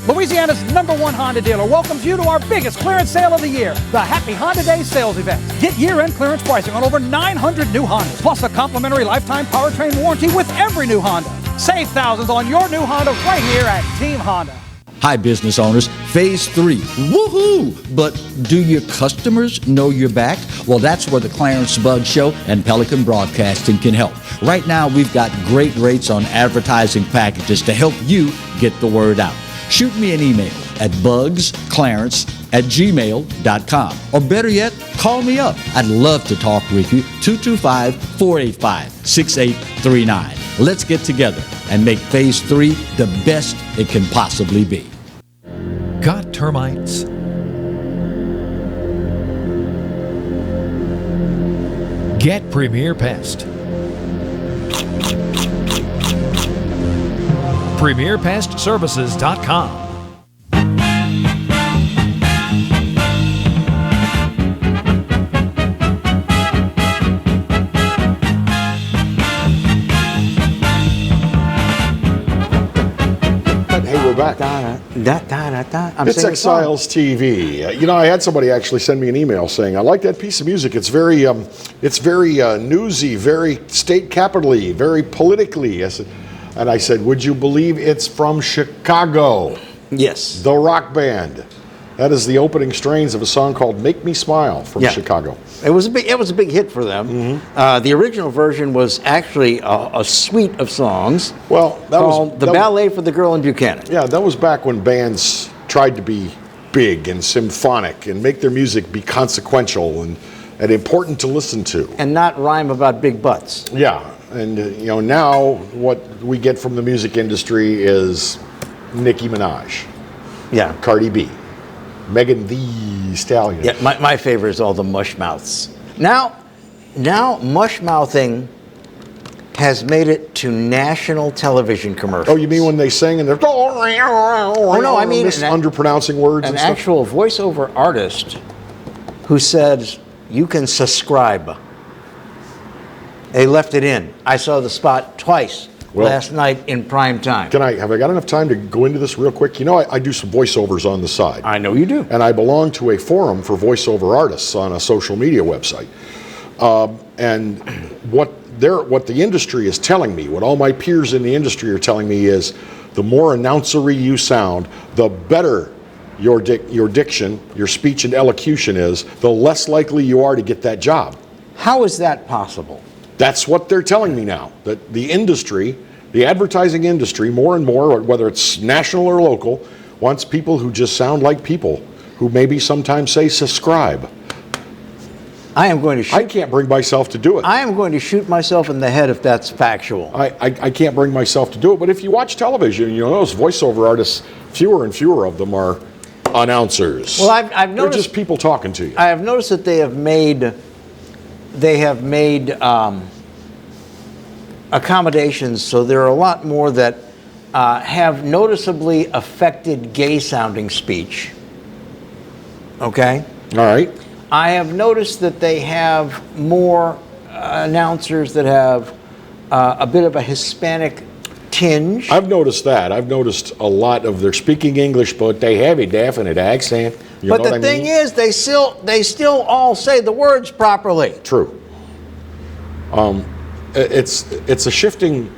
Louisiana's #1 Honda dealer welcomes you to our biggest clearance sale of the year, the Happy Honda Day sales event. Get year-end clearance pricing on over 900 new Hondas, plus a complimentary lifetime powertrain warranty with every new Honda. Save thousands on your new Honda right here at Team Honda. Hi, business owners. Phase 3. Woohoo! But do your customers know you're back? Well, that's where the Clarence Bug Show and Pelican Broadcasting can help. Right now, we've got great rates on advertising packages to help you get the word out. Shoot me an email at bugsclarence@gmail.com. Or better yet, call me up. I'd love to talk with you. 225-485-6839. Let's get together and make Phase 3 the best it can possibly be. Got termites? Get Premier Pest. PremierPestServices.com. we're back. It's Exiles TV. You know, I had somebody actually send me an email saying, I like that piece of music. It's very newsy, very state capitally, very politically. And I said, would you believe it's from Chicago? Yes. The rock band. That is the opening strains of a song called Make Me Smile from Chicago. It was a big hit for them. Mm-hmm. The original version was actually a suite of songs. Well, that called was The Ballet for the Girl in Buchanan. Yeah, that was back when bands tried to be big and symphonic and make their music be consequential and important to listen to. And not rhyme about big butts. Yeah, and you know, now what we get from the music industry is Nicki Minaj. Yeah. Cardi B. Megan Thee Stallion. Yeah, my favorite is all the mush mouths. Now mush mouthing has made it to national television commercials. Oh, you mean when they sing and they're oh no, I mean underpronouncing words an and stuff? actual voiceover artist who said you can subscribe. They left it in. I saw the spot twice last night in prime time. Have I got enough time to go into this real quick? You know, I do some voiceovers on the side. I know you do. And I belong to a forum for voiceover artists on a social media website. And what the industry is telling me, what all my peers in the industry are telling me is, the more announcery you sound, the better your diction, your speech and elocution is, the less likely you are to get that job. How is that possible? That's what they're telling me now, that the industry, the advertising industry, more and more, whether it's national or local, wants people who just sound like people, who maybe sometimes say subscribe. I can't bring myself to do it. I am going to shoot myself in the head if that's factual. I can't bring myself to do it, but if you watch television, you'll notice voiceover artists, fewer and fewer of them are announcers. Well, I've noticed... They're just people talking to you. I have noticed that they have made accommodations, so there are a lot more that have noticeably affected gay-sounding speech. Okay? All right. I have noticed that they have more announcers that have a bit of a Hispanic tinge. I've noticed that. I've noticed a lot of they're speaking English, but they have a definite accent. But the thing is, they still all say the words properly. True. It's a shifting.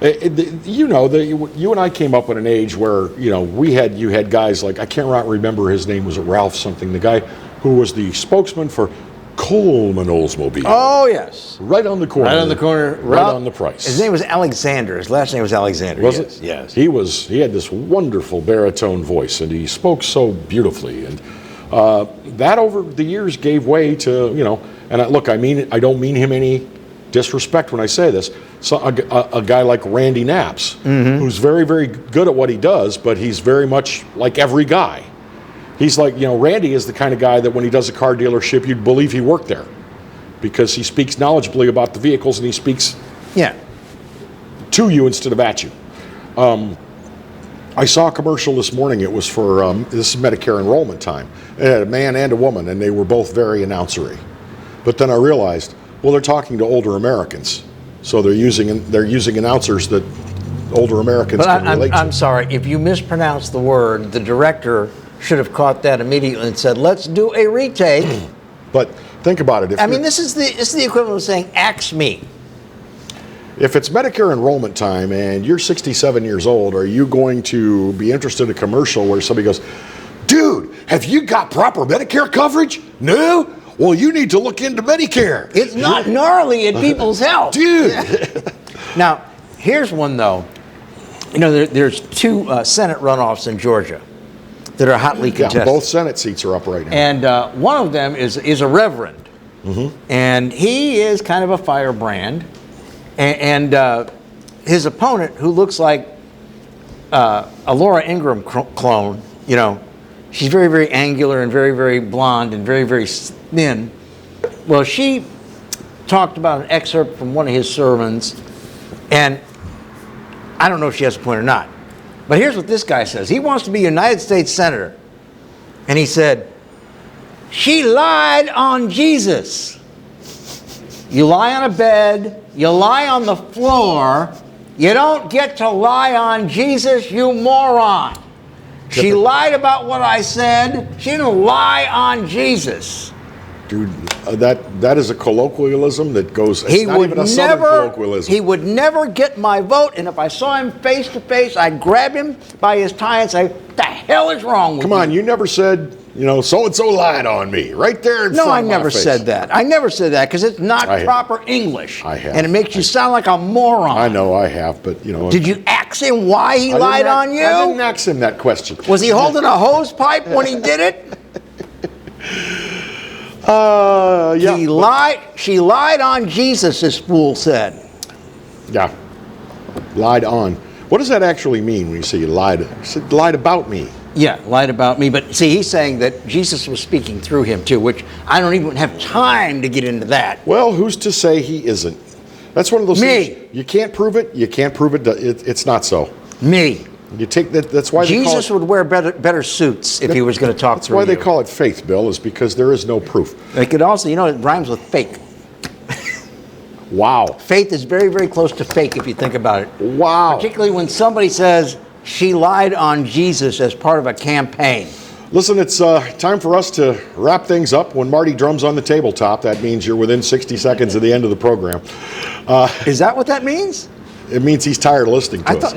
You and I came up at an age where you had guys like, I can't remember his name, was it Ralph something? The guy who was the spokesman for Coleman Oldsmobile. Oh yes. Right on the corner. Right on the corner. Right on the price. His name was Alexander. His last name was Alexander. Was it? Yes. He had this wonderful baritone voice, and he spoke so beautifully, and that over the years gave way to And I don't mean him any disrespect when I say this. So a guy like Randy Knapp's, who's very, very good at what he does, but he's very much like every guy. He's like, Randy is the kind of guy that when he does a car dealership, you'd believe he worked there, because he speaks knowledgeably about the vehicles and he speaks to you instead of at you. I saw a commercial this morning. It was for this is Medicare enrollment time. It had a man and a woman, and they were both very announcery. But then I realized, well, they're talking to older Americans, so they're using announcers that older Americans can relate to. I'm sorry, if you mispronounce the word, the director should have caught that immediately and said, "Let's do a retake." But think about it. This is the equivalent of saying, "Axe me." If it's Medicare enrollment time and you're 67 years old, are you going to be interested in a commercial where somebody goes, "Dude, have you got proper Medicare coverage? No? Well, you need to look into Medicare. It's not gnarly at people's health." Dude. Now, here's one, though. There's two Senate runoffs in Georgia that are hotly contested. Yeah, both Senate seats are up right now. And one of them is a reverend. And he is kind of a firebrand. And his opponent, who looks like a Laura Ingraham clone, she's very, very angular and very, very blonde and very, very thin. Well, she talked about an excerpt from one of his sermons, and I don't know if she has a point or not. But here's what this guy says. He wants to be a United States Senator. And he said, "She lied on Jesus. You lie on a bed, you lie on the floor, You don't get to lie on Jesus, you moron. She lied about what I said. She didn't lie on Jesus. Dude, that is a colloquialism that goes. It's not even a Southern colloquialism. He would never get my vote, and if I saw him face to face, I'd grab him by his tie and say, "What the hell is wrong with you?" Come on, you never said, so and so lied on me right there in front of my face. No, I never said that. I never said that because it's not proper English. I have. And it makes you sound like a moron. I know I have, but Did you ask him why he lied on you? I didn't ask him that question. Was he holding a hose pipe when he did it? Yeah. He lied. She lied on Jesus, this fool said. Yeah. Lied on. What does that actually mean when you say you lied? You said lied about me. Yeah, lied about me. But see, he's saying that Jesus was speaking through him too, which I don't even have time to get into that. Well, who's to say he isn't? That's one of those things. You can't prove it. You can't prove it. It's not so. Me. You take that. That's why Jesus would wear better suits if he was going to talk through you. That's why they call it faith, Bill, is because there is no proof. They could also, it rhymes with fake. Wow. Faith is very, very close to fake if you think about it. Wow. Particularly when somebody says she lied on Jesus as part of a campaign. Listen, it's time for us to wrap things up. When Marty drums on the tabletop, that means you're within 60 seconds of the end of the program. Is that what that means? It means he's tired of listening to us.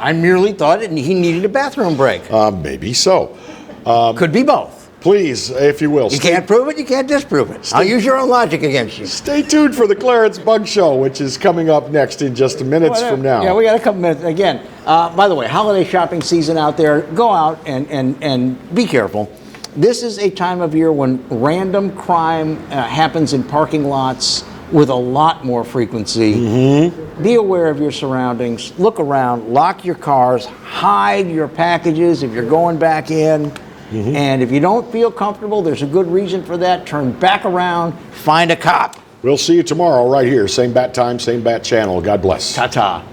I merely thought he needed a bathroom break. Maybe so. Could be both. Please, if you will. You can't prove it, you can't disprove it. I'll use your own logic against you. Stay tuned for the Clarence Bug Show, which is coming up next in just minutes from now. Yeah, we got a couple minutes. Again, by the way, holiday shopping season out there. Go out and be careful. This is a time of year when random crime happens in parking lots with a lot more frequency. Mm-hmm. Be aware of your surroundings. Look around. Lock your cars. Hide your packages if you're going back in. Mm-hmm. And if you don't feel comfortable, there's a good reason for that. Turn back around. Find a cop. We'll see you tomorrow right here. Same bat time, same bat channel. God bless. Ta-ta.